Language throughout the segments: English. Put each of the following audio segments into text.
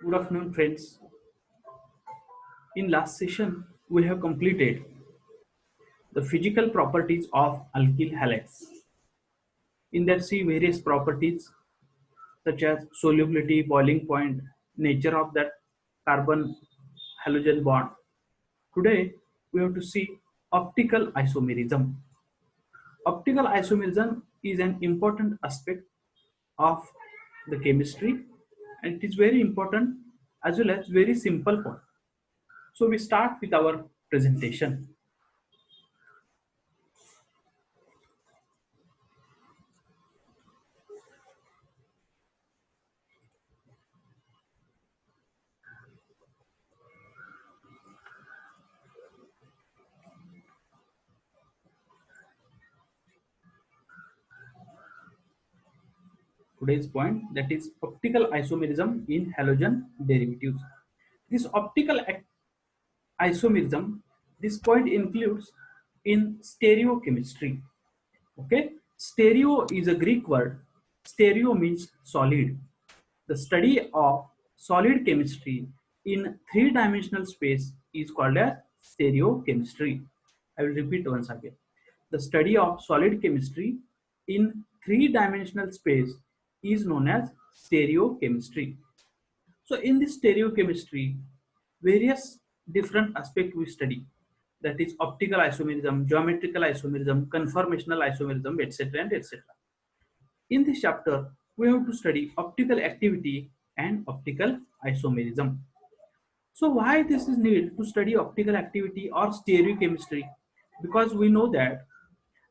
Good afternoon, friends. In last session, we have completed the physical properties of alkyl halides. In that, see various properties such as solubility, boiling point, nature of that carbon halogen bond. Today, we have to see optical isomerism. Optical isomerism is an important aspect of the chemistry, and it is very important as well as very simple point. So we start with our presentation. Today's point, that is optical isomerism in halogen derivatives. This isomerism, this point includes in stereochemistry. Okay, stereo is a Greek word. Stereo means solid. The study of solid chemistry in three-dimensional space is called as stereochemistry. I will repeat once again. The study of solid chemistry in three-dimensional space is known as stereochemistry. So in this stereochemistry, various different aspects we study. That is optical isomerism, geometrical isomerism, conformational isomerism, etc. and etc. In this chapter, we have to study optical activity and optical isomerism. So why this is needed to study optical activity or stereochemistry? Because we know that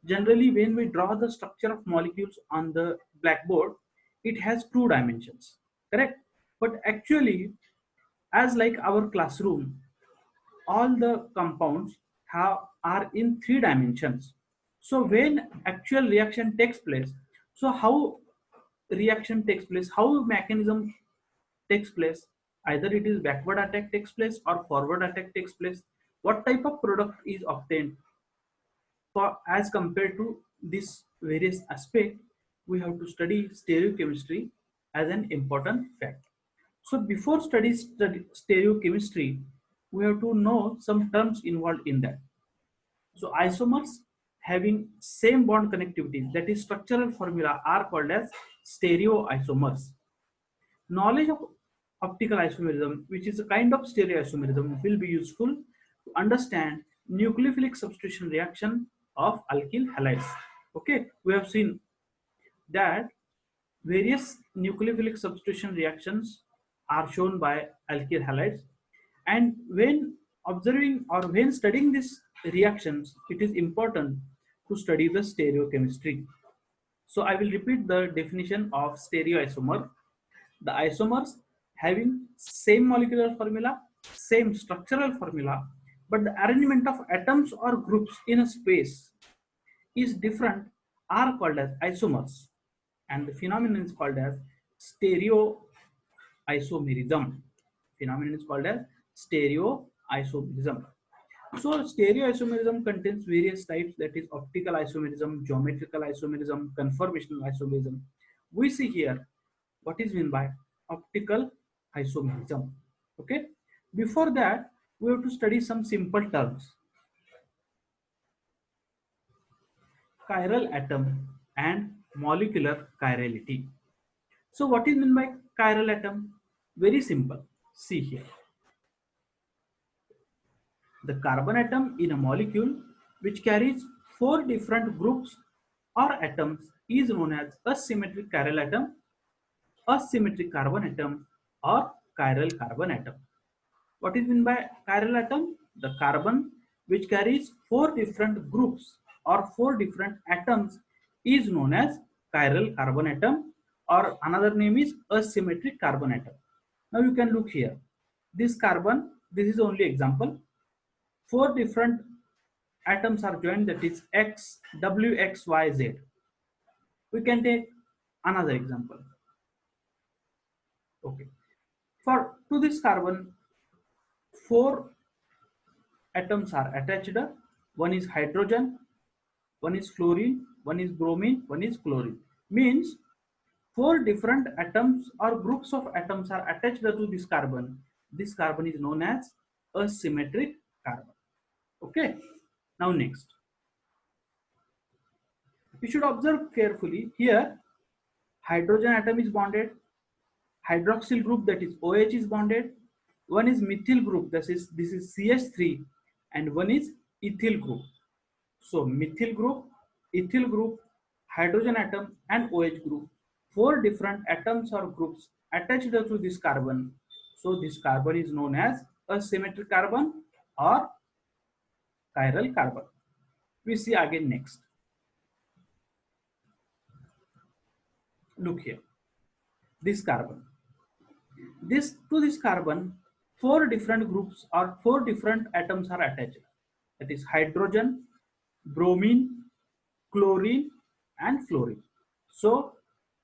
generally when we draw the structure of molecules on the blackboard, it has two dimensions, correct? But actually, as like our classroom, all the compounds are in three dimensions. So when actual reaction takes place, so how reaction takes place, how mechanism takes place, either it is backward attack takes place or forward attack takes place, what type of product is obtained, for as compared to this various aspect, we have to study stereochemistry as an important fact. So before study stereochemistry, we have to know some terms involved in that. So isomers having same bond connectivity, that is structural formula, are called as stereoisomers. Knowledge of optical isomerism, which is a kind of stereoisomerism, will be useful to understand nucleophilic substitution reaction of alkyl halides. Okay, we have seen that various nucleophilic substitution reactions are shown by alkyl halides, and when observing or when studying these reactions, it is important to study the stereochemistry. So I will repeat the definition of stereoisomer. The isomers having same molecular formula, same structural formula, but the arrangement of atoms or groups in a space is different, are called as isomers, and the phenomenon is called as stereoisomerism. Phenomenon is called as stereoisomerism. So stereoisomerism contains various types, that is optical isomerism, geometrical isomerism, conformational isomerism. We see here what is meant by optical isomerism. Okay. Before that, we have to study some simple terms. Chiral atom and molecular chirality. So what is meant by chiral atom? Very simple. See here. The carbon atom in a molecule which carries four different groups or atoms is known as a symmetric chiral atom, asymmetric carbon atom, or chiral carbon atom. What is meant by chiral atom? The carbon which carries four different groups or four different atoms is known as chiral carbon atom, or another name is asymmetric carbon atom. Now you can look here. This carbon, this is only example. Four different atoms are joined, that is X, W, X, Y, Z. We can take another example. Okay. For to this carbon, four atoms are attached. One is hydrogen, one is fluorine, one is bromine, one is chlorine. Means four different atoms or groups of atoms are attached to this carbon, this carbon is known as a symmetric carbon. Okay. Now next, you should observe carefully here. Hydrogen atom is bonded, hydroxyl group, that is OH, is bonded. One is methyl group, this is CH3, and one is ethyl group. So methyl group, ethyl group, hydrogen atom, and OH group. Four different atoms or groups attached to this carbon. So this carbon is known as a symmetric carbon or chiral carbon. We see again next. Look here. This carbon. This carbon, four different groups or four different atoms are attached. That is hydrogen, bromine, chlorine, and fluorine. So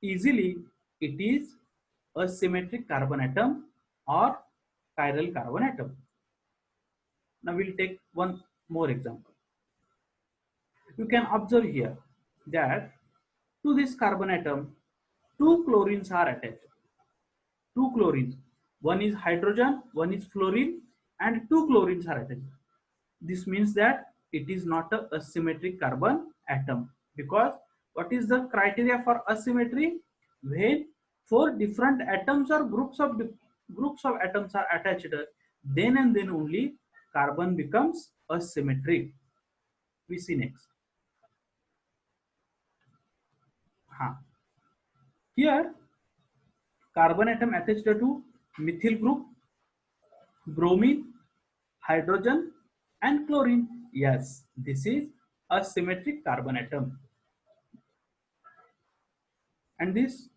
easily it is a symmetric carbon atom or chiral carbon atom. Now we'll take one more example. You can observe here that to this carbon atom, two chlorines are attached. Two chlorines. One is hydrogen, one is fluorine, and two chlorines are attached. This means that it is not a asymmetric carbon atom, because what is the criteria for asymmetry? When four different atoms or groups of atoms are attached, then and then only carbon becomes asymmetric. We see next. Here carbon atom attached to methyl group, bromine, hydrogen, and chlorine. Yes, this is a symmetric carbon atom. And this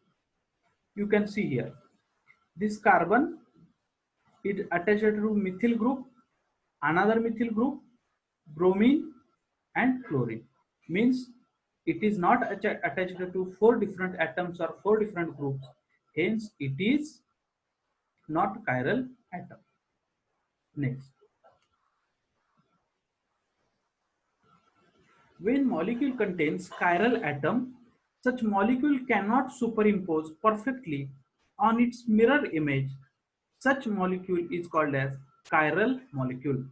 you can see here. This carbon is attached to methyl group, another methyl group, bromine, and chlorine. Means it is not attached to four different atoms or four different groups. Hence, it is not chiral atom. Next. When molecule contains chiral atom, such molecule cannot superimpose perfectly on its mirror image. Such molecule is called as chiral molecule.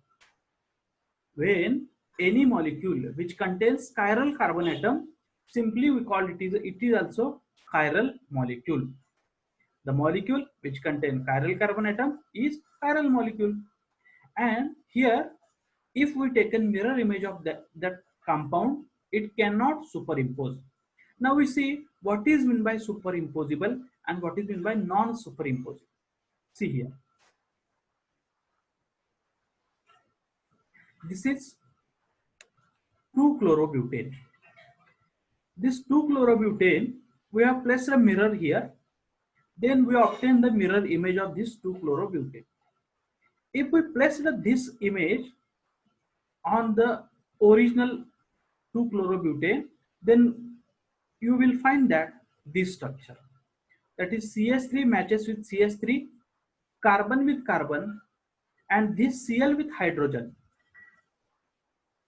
When any molecule which contains chiral carbon atom, simply we call it is also chiral molecule. The molecule which contains chiral carbon atom is chiral molecule. And here, if we take a mirror image of that compound, it cannot superimpose. Now we see what is meant by superimposable and what is meant by non-superimposable. See here. This is 2-chlorobutane. This 2-chlorobutane, we have placed a mirror here. Then we obtain the mirror image of this 2-chlorobutane. If we place this image on the original 2-chlorobutane, then you will find that this structure, that is CH3 matches with CH3, carbon with carbon, and this Cl with hydrogen,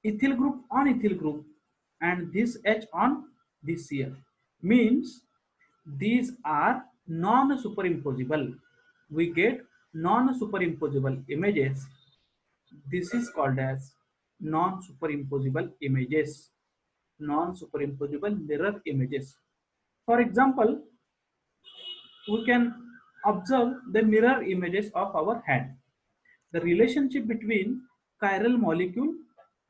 ethyl group on ethyl group, and this H on this Cl. Means these are non-superimposable. We get non-superimposable images. This is called as non-superimposable images, non-superimposable mirror images. For example, we can observe the mirror images of our hand. The relationship between chiral molecule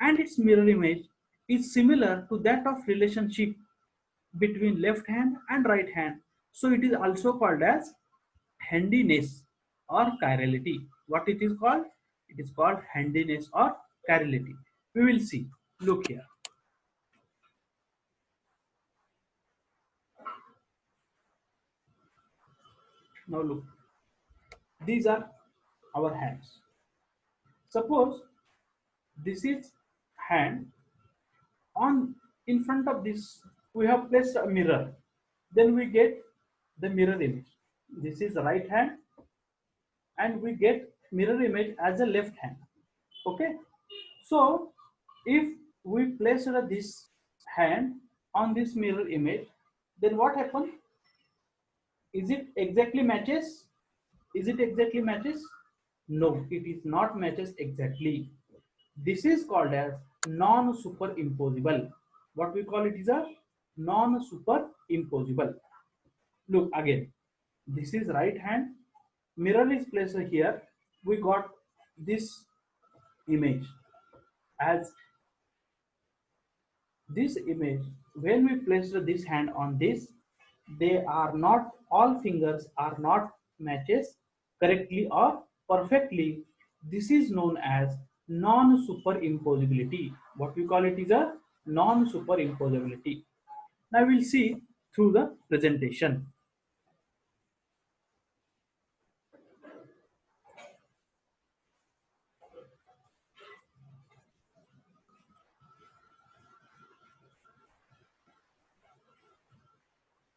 and its mirror image is similar to that of relationship between left hand and right hand. So it is also called as handiness or chirality. What it is called? It is called handiness or chirality. We will see. Look here. Now look. These are our hands. Suppose this is hand. On in front of this we have placed a mirror. Then we get the mirror image. This is right hand, and we get mirror image as a left hand. Okay. So if we place this hand on this mirror image, then what happens? Is it exactly matches? Is it exactly matches? No, it is not matches exactly. This is called as non-superimposable. What we call it is a non-superimposable. Look again. This is right hand. Mirror is placed here. We got this image as this image. When we place this hand on this, they are not, all fingers are not matches correctly or perfectly. This is known as non-superimposability. What we call it is a non-superimposability. Now we'll see through the presentation.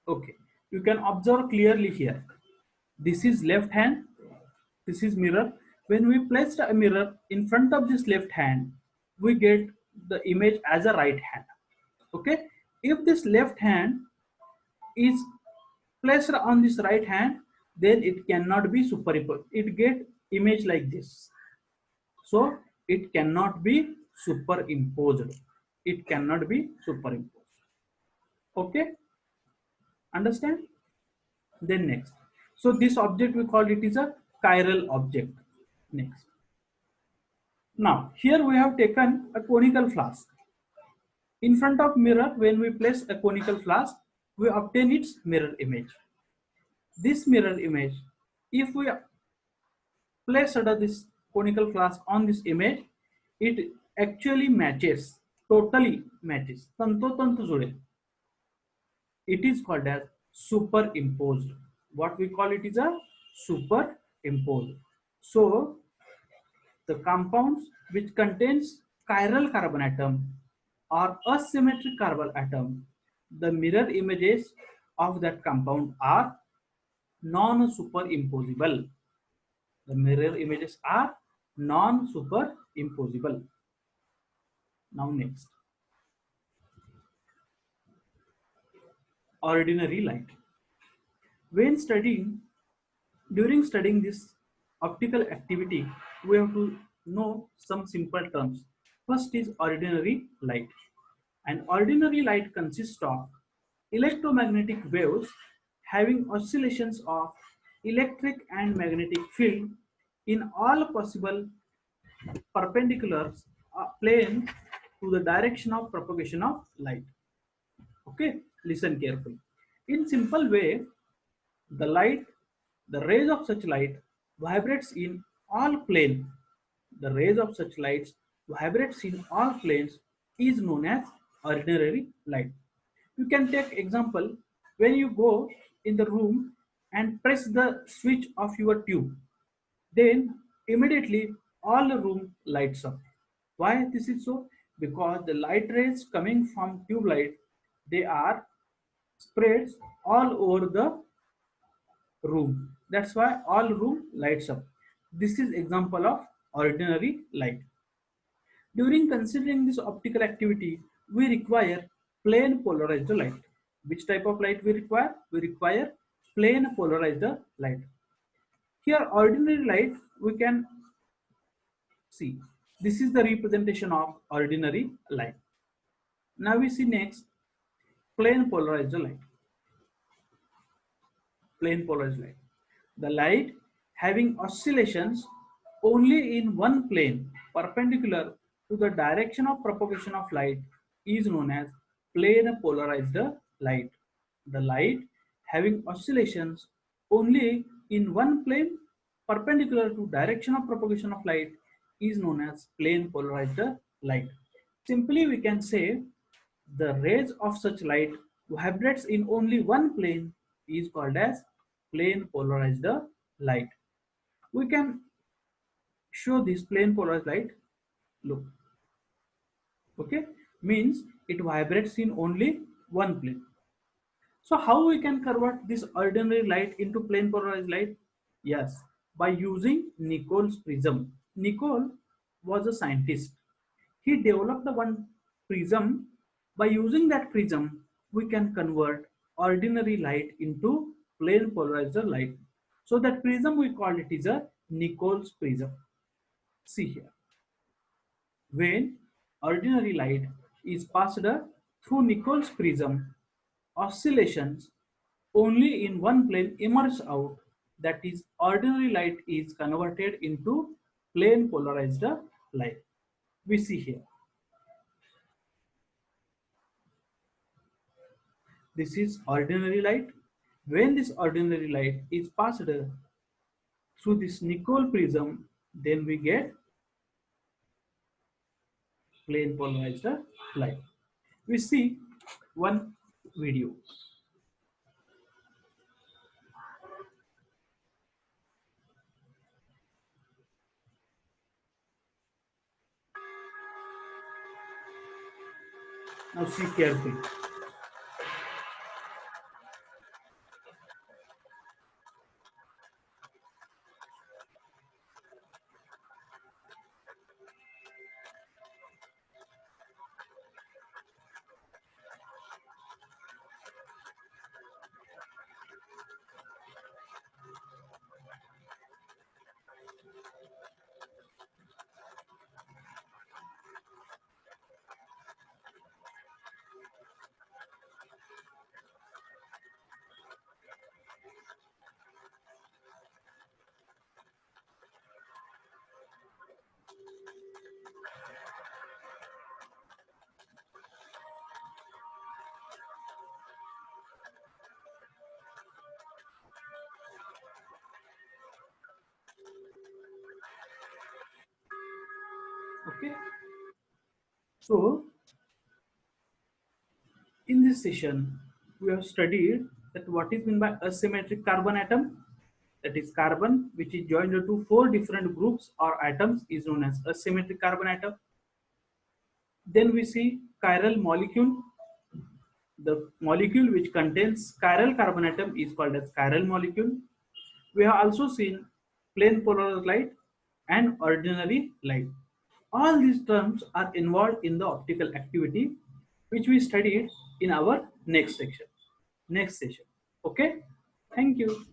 Okay, you can observe clearly here. This is left hand, this is mirror. When we place a mirror in front of this left hand, we get the image as a right hand. Okay, if this left hand is placed on this right hand, then it cannot be superimposed. It get image like this. So it cannot be superimposed. It cannot be superimposed. Okay, understand? Then next. So this object we call it is a chiral object. Next. Now here we have taken a conical flask. In front of mirror, when we place a conical flask, we obtain its mirror image. This mirror image, if we place under this conical flask on this image, it actually matches, totally matches. Tanto जुड़े. It is called as superimposed. What we call it is a superimposed. So the compounds which contains chiral carbon atom or asymmetric carbon atom, the mirror images of that compound are non-superimposable. The mirror images are non-superimposable. Now next, ordinary light. When studying, during studying this optical activity, we have to know some simple terms. First is ordinary light. An ordinary light consists of electromagnetic waves having oscillations of electric and magnetic field in all possible perpendiculars plane to the direction of propagation of light. Okay, listen carefully. In simple way, the light, the rays of such light vibrates in all plane. The rays of such lights vibrates in all planes is known as ordinary light. You can take example when you go in the room and press the switch of your tube, then immediately all the room lights up. Why this is so? Because the light rays coming from tube light, they are spread all over the room. That's why all room lights up. This is example of ordinary light. During considering this optical activity, we require plane polarized light. Which type of light we require? We require plane polarized light. Here ordinary light we can see. This is the representation of ordinary light. Now we see next plane polarized light. Plane polarized light. The light having oscillations only in one plane perpendicular to the direction of propagation of light is known as plane polarized light. The light having oscillations only in one plane perpendicular to direction of propagation of light is known as plane polarized light. Simply we can say the rays of such light vibrates in only one plane is called as plane polarized light. We can show this plane polarized light. Look, okay, means it vibrates in only one plane. So how we can convert this ordinary light into plane polarized light? Yes, by using Nichols prism. Nichols was a scientist. He developed the one prism. By using that prism, we can convert ordinary light into plane polarized light. So that prism we call it is a Nichols prism. See here, when ordinary light is passed through Nichols prism, oscillations only in one plane emerge out, that is ordinary light is converted into plane polarized light. We see here, this is ordinary light. When this ordinary light is passed through this Nichols prism, then we get plane polarized light. We see one video. Now see carefully. Okay. So in this session, we have studied that what is meant by asymmetric carbon atom. That is carbon which is joined to four different groups or atoms is known as asymmetric carbon atom. Then we see chiral molecule. The molecule which contains chiral carbon atom is called as chiral molecule. We have also seen plane polarized light and ordinary light. All these terms are involved in the optical activity, which we studied in our next section. Next session. Okay. Thank you.